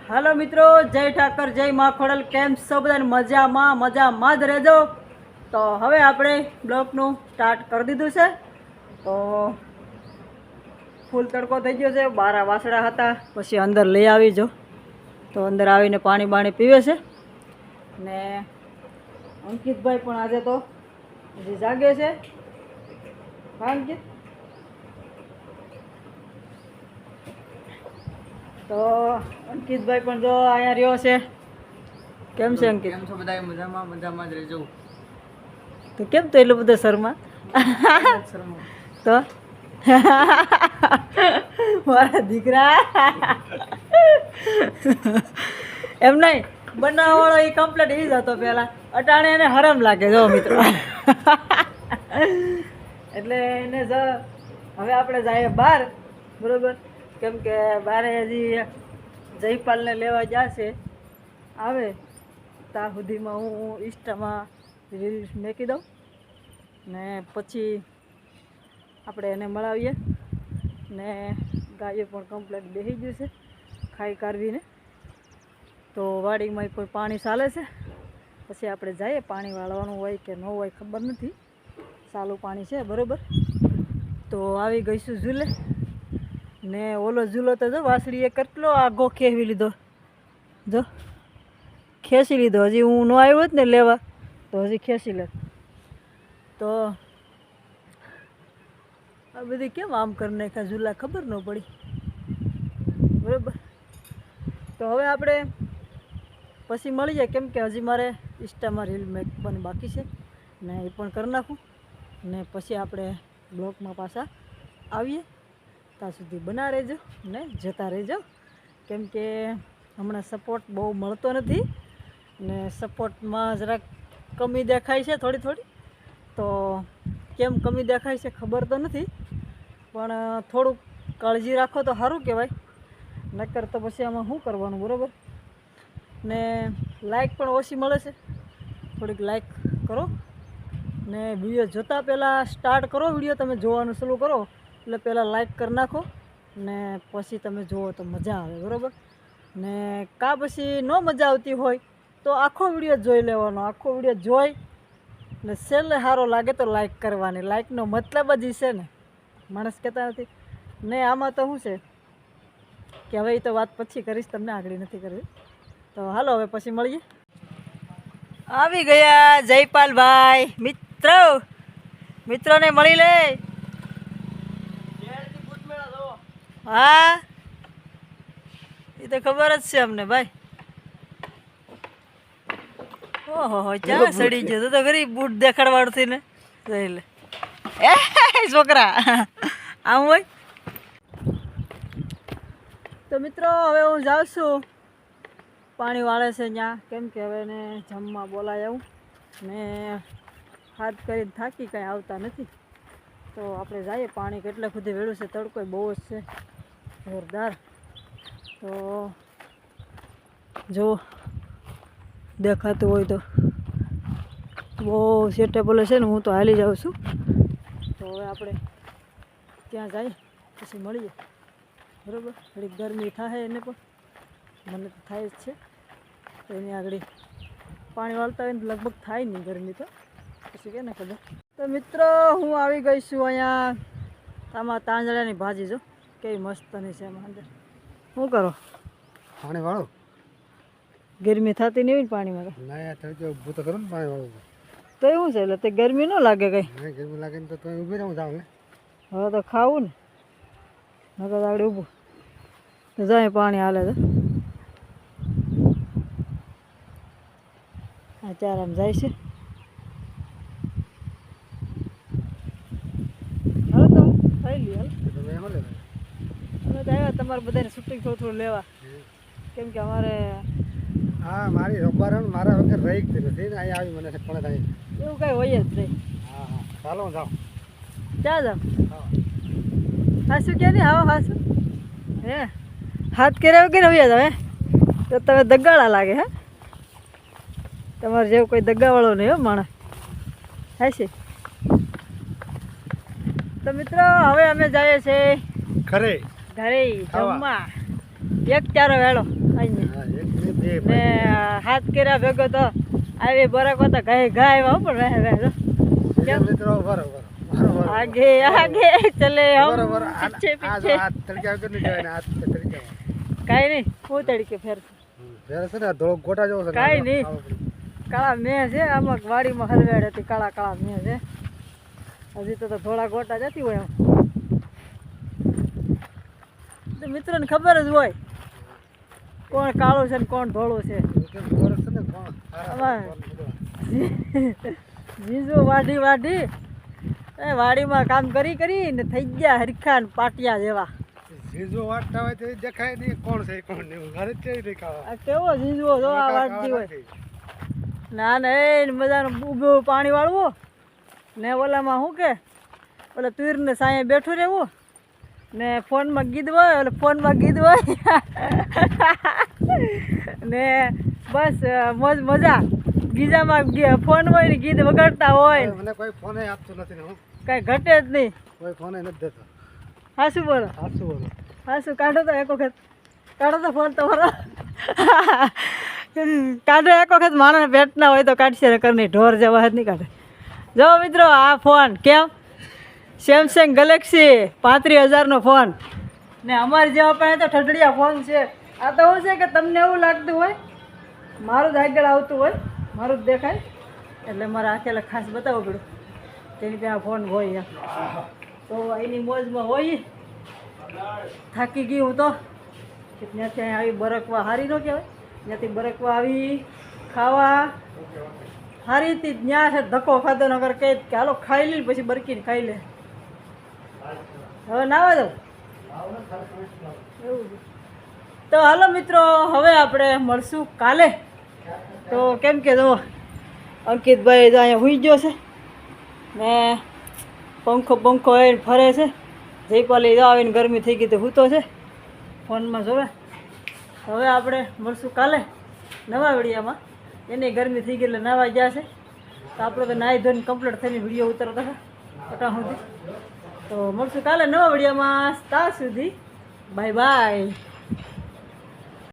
હાલો મિત્રો, જય ઠાકર, જય મા ખોડલ. કેમ છો બધાને? મજામાં જ રહેજો. તો હવે આપણે બ્લોગનું સ્ટાર્ટ કરી દીધું છે. તો ફૂલ તડકો થઈ ગયો છે. 12 વાસડા હતા, પછી અંદર લઈ આવી જો. તો અંદર આવીને પાણી પીવે છે. ને અંકિતભાઈ પણ આજે તો હજી જાગે છે. હા અંકિત? તો અંકિતભાઈ પણ જો અહીંયા રહ્યો છે. કેમ છે અંકિત? કેમ છો બધા? મજામાં જ રહેજો. તો કેમ તો એટલું બધું શર્મા? તો મારા દીકરા એમ નહીં, બનાવવાળો એ કમ્પ્લીટ એ જ હતો પહેલાં. અટાણે એને હરમ લાગે જો મિત્રો. એટલે એને હવે આપણે જઈએ બહાર, બરોબર? કેમ કે બારે હજી જયપાલને લેવા જશે. આવે ત્યાં સુધીમાં હું ઇન્સ્ટામાં રીલ્સ મૂકી દઉં ને પછી આપણે એને મળાવીએ. ને ગાયો પણ કમ્પ્લેટ બેસી ગયું છે ખાઈ કાઢવીને. તો વાડીમાં કોઈ પાણી ચાલે છે, પછી આપણે જઈએ. પાણી વાળવાનું હોય કે ન હોય ખબર નથી, ચાલુ પાણી છે બરાબર. તો આવી ગઈશું ઝૂલે. ને ઓલો ઝૂલો તો જો વાસળીએ કેટલો આગો ખેવી લીધો, જો ખેંચી લીધો. હજી હું ન આવ્યો હોત ને લેવા તો હજી ખેંચી લેત. તો આ બધી કેમ આમ કરી નાખ્યા ઝૂલા, ખબર ન પડી બરાબર. તો હવે આપણે પછી મળી જાય, કેમ કે હજી મારે ઇન્સ્ટામાં રીલ મેકવાની બાકી છે ને એ પણ કરી નાખું. ને પછી આપણે બ્લોગમાં પાછા આવીએ. ત્યાં સુધી બના રહેજો ને જતા રહેજો. કેમ કે હમણાં સપોર્ટ બહુ મળતો નથી ને સપોર્ટમાં જરાક કમી દેખાય છે થોડી. તો કેમ કમી દેખાય છે ખબર તો નથી, પણ થોડુંક કાળજી રાખો તો સારું કહેવાય. નકર તો પછી આમાં શું કરવાનું, બરાબર? ને લાઈક પણ ઓછી મળે છે, થોડીક લાઈક કરો. ને વિડીયો જોતાં પહેલાં સ્ટાર્ટ કરો, વિડીયો તમે જોવાનું શરૂ કરો એટલે પહેલાં લાઈક કરી નાખો. ને પછી તમે જુઓ તો મજા આવે, બરાબર? ને કાં પછી ન મજા આવતી હોય તો આખો વિડીયો જોઈ લેવાનો. આખો વિડીયો જોઈ ને છેલ્લે સારો લાગે તો લાઈક કરવાની. લાઈકનો મતલબ જ છે ને, માણસ કહેતા નથી ને. આમાં તો શું છે કે હવે એ તો વાત પછી કરીશ, તમને આગળ નથી કરવી. તો હાલો હવે પછી મળીએ. આવી ગયા જયપાલભાઈ. મિત્રોને મળી લે. હા, એ તો ખબર જ છે અમને ભાઈ. ઓહો, ચા સડી ગયો તો ખરી બૂટ દેખાડવાડું થઈને. જોઈ લે એ છોકરા, આમ હોય. તો મિત્રો હવે હું જાઉં છું. પાણી વાળે છે ત્યાં, કેમ કે હવે એને જમવા બોલાય આવું ને હાથ કરીને થાકી કાંઈ આવતા નથી. તો આપણે જઈએ. પાણી કેટલા સુધી વેળું છે, તડકો બહુ જ છે જોરદાર. તો જો દેખાતું હોય તો બહુ સેટેબલ છે ને. હું તો હાલી જાઉં છું. તો હવે આપણે ત્યાં જઈએ પછી મળીએ, બરાબર? થોડીક ગરમી થાય એને પણ, મને તો થાય જ છે. તો એની આગળ પાણી વાળતા હોય ને લગભગ થાય નહીં ગરમી, તો પછી કે ને ખબર. તો મિત્રો હું આવી ગઈ છું અહીંયા. આમાં તાંજળાની ભાજી જો કેવી મસ્તની છે. એમાં અંદર શું કરો? પાણી વાળો. ગરમી થતી નહીં હોય ને પાણીમાં તો? ના યાર, તમે ઊભું તો કરો ને પાણી વાળું. તો એવું છે એટલે તે ગરમી ન લાગે કંઈ? નહીં ગરમી લાગે ને તો તમે ઊભી રહું જાવ ને. હવે તો ખાવું ને, નકર આવડે ઊભું તો જાય. પાણી હાલે તો આ ચાર આમ જાય છે. હવે તો થઈ લી હાલ. તમે એમાં લે અમે તો આવ્યા તમારે બધાને શૂટિંગ થોડું લેવા, કેમ કે અમારે હા મારી રબર મારા વગર રહી જ નથી ને. અહીંયા આવી મને પણ થાય એવું કાંઈ હોય જ નહીં. હા હા, ચાલો જાઓ. ક્યાં જાવ? હાસું ક્યાં નહીં? આવો હાસું હે હાથ કર્યા વગર આવ્યા જાવ. હે તો તમે દગાડા લાગે. હે તમારે જેવું કોઈ દગાવાળો નહીં હો માણસ. હાસી. તો મિત્રો હવે અમે જઈએ છીએ ઘરે જમવા. એક ચારો વેળો અહીંયા હા એક ને બે ને હાથ કર્યા ભેગો તો આવી બરકો તો ગાય ગાય આવ્યા પણ રહે રહે બીજા મિત્રો બરોબર બરોબર આગે આગે ચલે હમ બરોબર પીછે આ પીછે હાથ તડકા વગર નહીં જવાય ને હાથ તડકા કાઈ નહીં હું તડકે ફેરશું ફેર છે ને ધોળો ગોટા જેવો છે કાંઈ નહીં. કાળા મેં છે આમાં વાડીમાં હલવેડ હતી કાળા કાળા મેં છે હજી તો થોડા ગોટા જતી હોય આમ તો મિત્રોને ખબર જ હોય કોણ કાળું છે ને કોણ ધોળું છે આમાં જીંજુ વાઢી વાઢી એ વાડીમાં કામ કરી કરીને થઈ ગયા હરખા ને પાટિયા જેવા જીજો વાટતા હોય તો એ દેખાય નહીં કોણ છે કોણ નહીં ઘરે જ કેવી રીતે ખાવા આ કેવો જીંજવો જો આ વાટતી હોય ના ના એ મજાનું ઊભું પાણી વાળવું ને ઓલામાં શું કે ઓલા તુરને સાંયે બેઠું રહેવું ને ફોનમાં ગીત હોય એટલે ફોનમાં ગીત હોય ને બસ મોજ મજા ગીજામાં ફોન હોય ને ગીત વગાડતા હોય મને કોઈ ફોન આપતું નથી ને હું કાંઈ ઘટે જ નહીં કોઈ ફોન નથી દેતો હા શું બોલો સાચું બોલો હા શું કાઢો તો એક વખત કાઢો તો ફોન તમારો કાઢો એક વખત માણસ પેટ ના હોય તો કાઢશે કરની ઢોર જેવા હાથ નહીં કાઢે જો મિત્રો આ ફોન કેમ સેમસંગ ગેલેક્સી 35,000નો ફોન ને અમારી જેવા પણ તો ઠઠડિયા ફોન છે આ તો શું છે કે તમને એવું લાગતું હોય મારું જ આગળ આવતું હોય મારું જ દેખાય એટલે મારે આખેલા ખાસ બતાવવું પડ્યું તેની ત્યાં ફોન હોય એમ તો એની મોજમાં હોય થાકી ગઈ હું તો કે ત્યાંથી અહીં આવી બરકવા હારી ન કહેવાય ત્યાંથી બરકવા આવી ખાવા હારી હતી ત્યાં છે ધક્કો ખાધો નગર કહે કે હાલો ખાઈ લે પછી બરકીને ખાઈ લે હવે નાવા દઉં એવું છે તો હાલો મિત્રો હવે આપણે મળશું કાલે તો કેમ કે જો અંકિતભાઈ તો અહીંયા હુઈ ગયો છે ને પંખો પંખો આવીને ફરે છે જયપાલી જો આવીને ગરમી થઈ ગઈ તો હૂતો છે ફોનમાં જોવે હવે આપણે મળશું કાલે નવા વિડીયામાં એની ગરમી થઈ ગઈ એટલે નાવા ગયા છે તો આપણે તો નાહી ધોઈને કમ્પ્લીટ થઈને વિડીયો ઉતરતા હતા અટા સુધી તો મળશું કાલે નવા વિડીયોમાં ત્યાં સુધી બાય બાય